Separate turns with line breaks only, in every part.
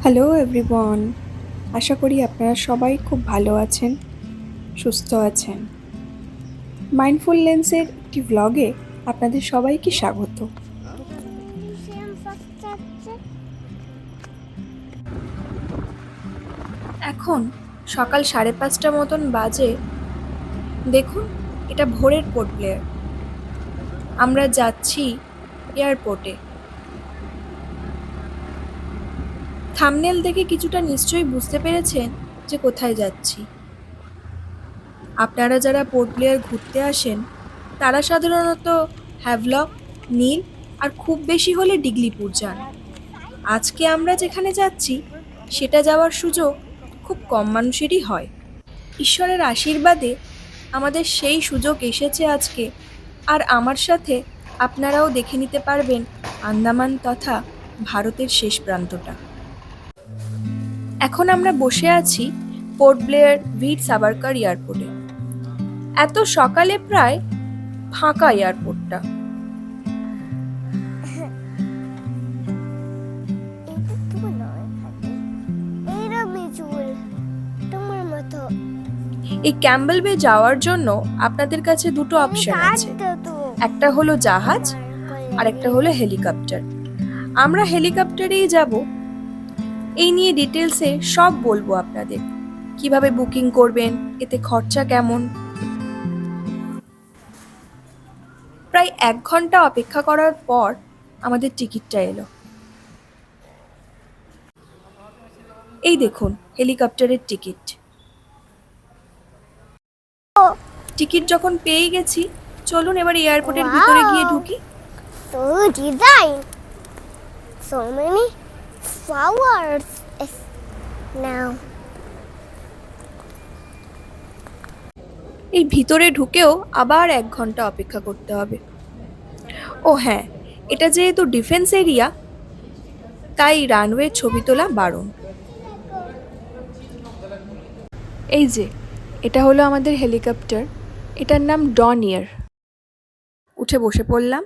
Hello everyone, আশা করি আপনারা সবাই খুব ভালো আছেন, সুস্থ আছেন। মাইন্ডফুল লেন্সের একটি ভ্লগে আপনাদের সবাইকে স্বাগত। এখন সকাল 5:30 মতন বাজে। দেখুন, এটা ভোরের পোর্ট ব্লেয়ার। আমরা যাচ্ছি এয়ারপোর্টে। থাম্বনেল দেখে কিছুটা নিশ্চয়ই বুঝতে পেরেছেন যে কোথায় যাচ্ছি। আপনারা যারা পোর্ট ব্লেয়ার ঘুরতে আসেন তারা সাধারণত হ্যাভলক, নীল আর খুব বেশি হলে ডিগলিপুর যান। আজকে আমরা যেখানে যাচ্ছি সেটা যাওয়ার সুযোগ খুব কম মানুষেরই হয়। ঈশ্বরের আশীর্বাদে আমাদের সেই সুযোগ এসেছে আজকে। আর আমার সাথে আপনারাও দেখে নিতে পারবেন আন্দামান তথা ভারতের শেষ প্রান্তটা। এখন আমরা বসে আছি পোর্ট ব্লেয়ার ভির সাভারকার এয়ারপোর্টে। এত সকালে প্রায় ফাঁকা এয়ারপোর্টটা। এই ক্যাম্বেল বে যাওয়ার জন্য আপনাদের কাছে দুটো অপশন আছে, একটা হলো জাহাজ আর একটা হলো হেলিকপ্টার। আমরা হেলিকপ্টারেই যাব। এই নিয়ে ডিটেলসে সব বলবো আপনাদের, কিভাবে বুকিং করবেন, এতে খরচা কেমন। প্রায় 1 ঘন্টা অপেক্ষা করার পর আমাদের টিকিটটা এলো। এই দেখুন হেলিকপ্টারের টিকিট। টিকিট যখন পেয়ে গেছি, চলুন এবার এয়ারপোর্টের ভিতরে গিয়ে ঢুকি।
So design. So many flowers now.
এই ভিতরে ঢুকেও আবার 1 ঘন্টা অপেক্ষা করতে হবে। ও হ্যাঁ, এটা যেহেতু ডিফেন্স এরিয়া তাই রানওয়ে ছবি তোলা বারণ। এই যে এটা হলো আমাদের হেলিকপ্টার, এটার নাম ডনিয়ার। উঠে বসে পড়লাম।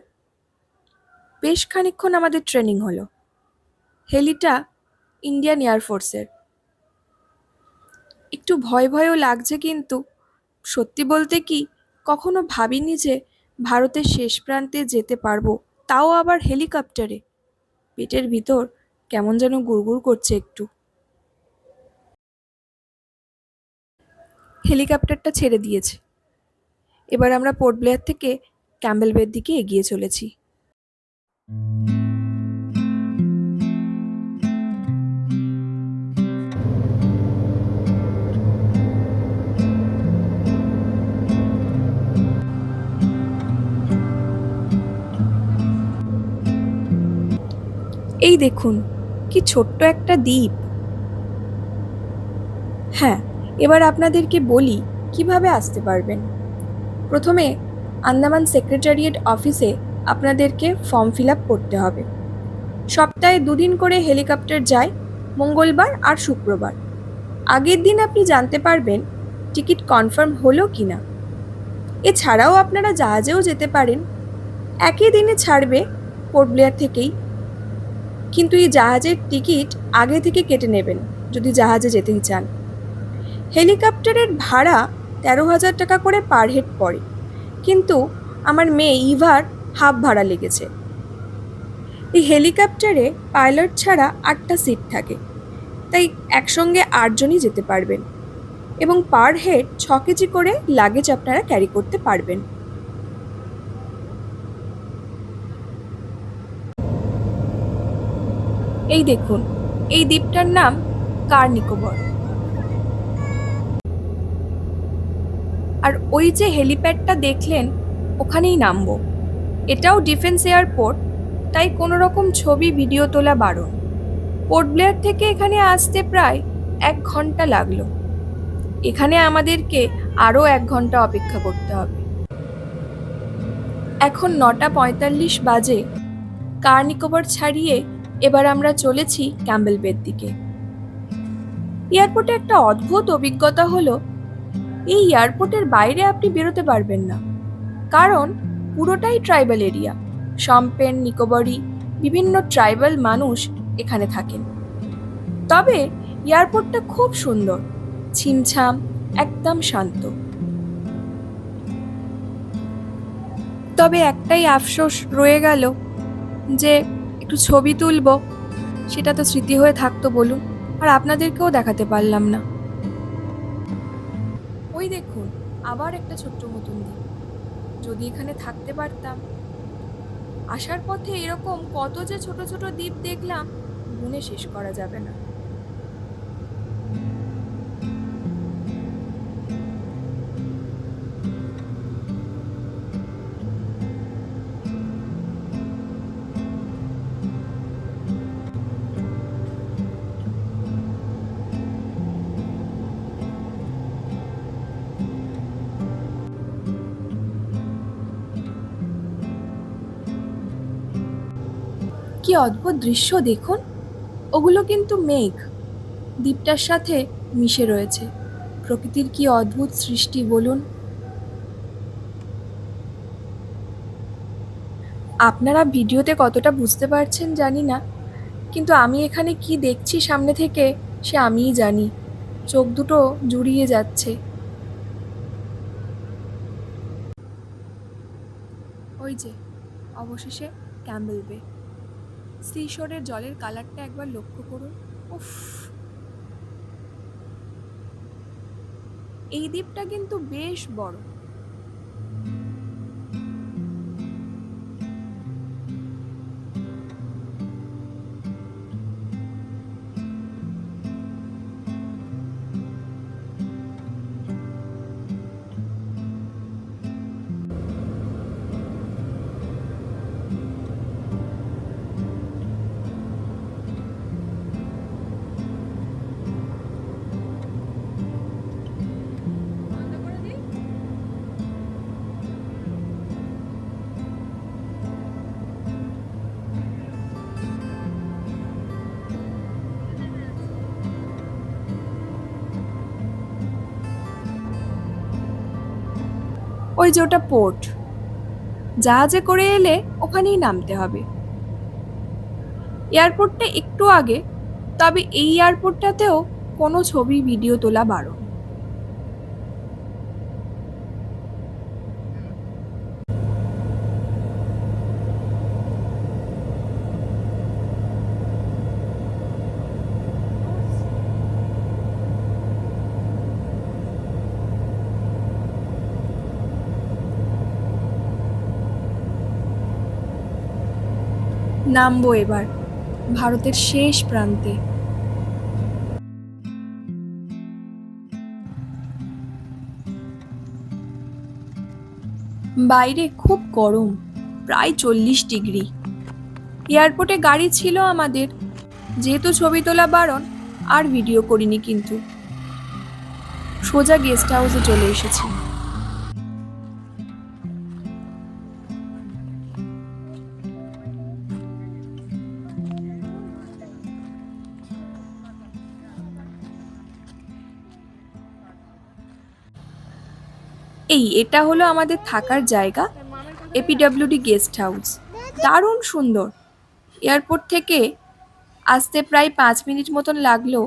বেশ খানিকক্ষণ আমাদের ট্রেনিং হলো। হেলিটা ইন্ডিয়ান এয়ারফোর্সের। একটু ভয় ভয়ও লাগছে, কিন্তু সত্যি বলতে কি কখনো ভাবিনি যে ভারতের শেষ প্রান্তে যেতে পারবো, তাও আবার হেলিকপ্টারে। পেটের ভিতর কেমন যেন গুড়গুড় করছে একটু। হেলিকপ্টারটা ছেড়ে দিয়েছে। এবার আমরা পোর্ট ব্লেয়ার থেকে ক্যাম্বেল বের দিকে এগিয়ে চলেছি। এই দেখুন কি ছোট্ট একটা দ্বীপ। হ্যাঁ, এবার আপনাদেরকে বলি কিভাবে আসতে পারবেন। প্রথমে আন্দামান সেক্রেটারিয়েট অফিসে আপনাদেরকে ফর্ম ফিল আপ করতে হবে। সপ্তাহে 2 দিন করে হেলিকপ্টার যায়, মঙ্গলবার আর শুক্রবার। আগের দিন আপনি জানতে পারবেন টিকিট কনফার্ম হলো কিনা। এছাড়াও আপনারা জাহাজেও যেতে পারেন, একই দিনে ছাড়বে পোর্ট ব্লেয়ার থেকেই। কিন্তু এই জাহাজের টিকিট আগে থেকে কেটে নেবেন যদি জাহাজে যেতে চান। হেলিকপ্টারের ভাড়া 13,000 টাকা করে পার হেড পড়ে, কিন্তু আমার মেয়ে ইভার হাফ ভাড়া লেগেছে। এই হেলিকপ্টারে পাইলট ছাড়া 8টা সিট থাকে, তাই একসঙ্গে 8 জনই যেতে পারবেন এবং পার হেড 6 কেজি করে লাগেজ আপনারা ক্যারি করতে পারবেন। এই দেখুন, এই দ্বীপটার নাম কার নিকোবর। আর ওই যে হেলিপ্যাডটা দেখলেন ওখানেই নামবো। এটাও ডিফেন্স এয়ারপোর্ট, তাই কোনো রকম ছবি ভিডিও তোলা বারণ। পোর্ট ব্লেয়ার থেকে এখানে আসতে প্রায় 1 ঘন্টা লাগলো। এখানে আমাদেরকে আরও 1 ঘন্টা অপেক্ষা করতে হবে। এখন 9:45 বাজে। কার নিকোবর ছাড়িয়ে এবার আমরা চলেছি ক্যাম্বেল বের দিকে। এয়ারপোর্টে একটা অদ্ভুত অভিজ্ঞতা হলো, এই এয়ারপোর্টের বাইরে আপনি বেরোতে পারবেন না, কারণ পুরোটাই ট্রাইবাল এরিয়া। শম্পেন, নিকোবরি, বিভিন্ন ট্রাইবাল মানুষ এখানে থাকেন। তবে এয়ারপোর্টটা খুব সুন্দর, ছিমছাম, একদম শান্ত। তবে একটাই আফসোস রয়ে গেল যে একটু ছবি তুলবো, সেটা তো স্মৃতি হয়ে থাকতো বলুন, আর আপনাদেরকেও দেখাতে পারলাম না। ওই দেখুন, আবার একটা ছোট্ট মতন দ্বীপ। যদি এখানে থাকতে পারতাম। আসার পথে এরকম কত যে ছোট ছোট দ্বীপ দেখলাম, গুণে শেষ করা যাবে না। কি অদ্ভুত দৃশ্য দেখুন, ওগুলো কিন্তু মেঘ দ্বীপটার সাথে মিশে রয়েছে। প্রকৃতির কি অদ্ভুত সৃষ্টি বলুন। আপনারা ভিডিওতে কতটা বুঝতে পারছেন জানি না, কিন্তু আমি এখানে কি দেখছি সামনে থেকে সে আমিই জানি। চোখ দুটো জুড়িয়ে যাচ্ছে। ওই যে অবশেষে ক্যাম্বেল বে। সিশোরের জলের কালারটা একবার লক্ষ্য করুন। উফ, এই দ্বীপটা কিন্তু বেশ বড়। ওই যে ওটা পোর্ট, জাহাজে করে এলে ওখানেই নামতে হবে। এয়ারপোর্টটা একটু আগে, তবে এই এয়ারপোর্টটাতেও কোনো ছবি ভিডিও তোলা বারণ। নামবো এবার ভারতের শেষ প্রান্তে। বাইরে খুব গরম, প্রায় 40 ডিগ্রি। এয়ারপোর্টে গাড়ি ছিল আমাদের, যেহেতু ছবি তোলা বারণ আর ভিডিও করিনি, কিন্তু সোজা গেস্ট হাউসে চলে এসেছি। এটা হলো আমাদের থাকার জায়গা, এপিডব্লিউডি গেস্ট হাউস। দারুণ সুন্দর। এয়ারপোর্ট থেকে আসতে প্রায় 5 মিনিট মতন লাগলো।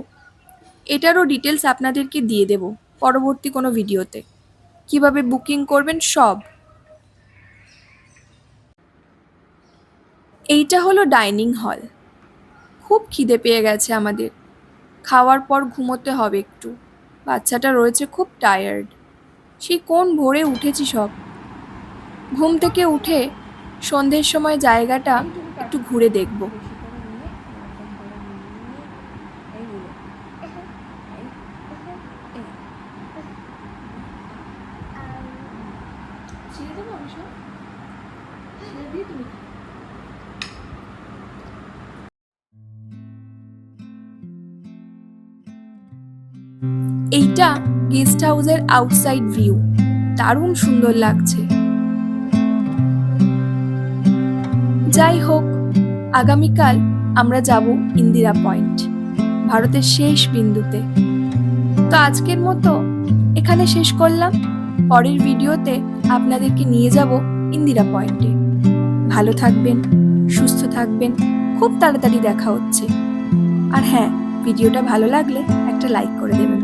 এটারও ডিটেলস আপনাদেরকে দিয়ে দেব পরবর্তী কোনো ভিডিওতে, কিভাবে বুকিং করবেন সব। এইটা হলো ডাইনিং হল। খুব খিদে পেয়ে গেছে আমাদের, খাওয়ার পর ঘুমোতে হবে একটু। বাচ্চাটা রয়েছে খুব টায়ার্ড, সেই কোন ভোরে উঠেছি সব। ঘুম থেকে উঠে সন্ধ্যের সময় জায়গাটা একটু ঘুরে দেখব। এইটা গেস্ট হাউসের আউটসাইড ভিউ, দারুণ সুন্দর লাগছে। যাই হোক, আগামীকাল আমরা যাব ইন্দিরা পয়েন্ট, ভারতের শেষ বিন্দুতে। তো আজকের মতো এখানে শেষ করলাম। পরের ভিডিওতে আপনাদেরকে নিয়ে যাব ইন্দিরা পয়েন্টে। ভালো থাকবেন, সুস্থ থাকবেন, খুব তাড়াতাড়ি দেখা হচ্ছে। আর হ্যাঁ, ভিডিওটা ভালো লাগলে একটা লাইক করে দেবেন।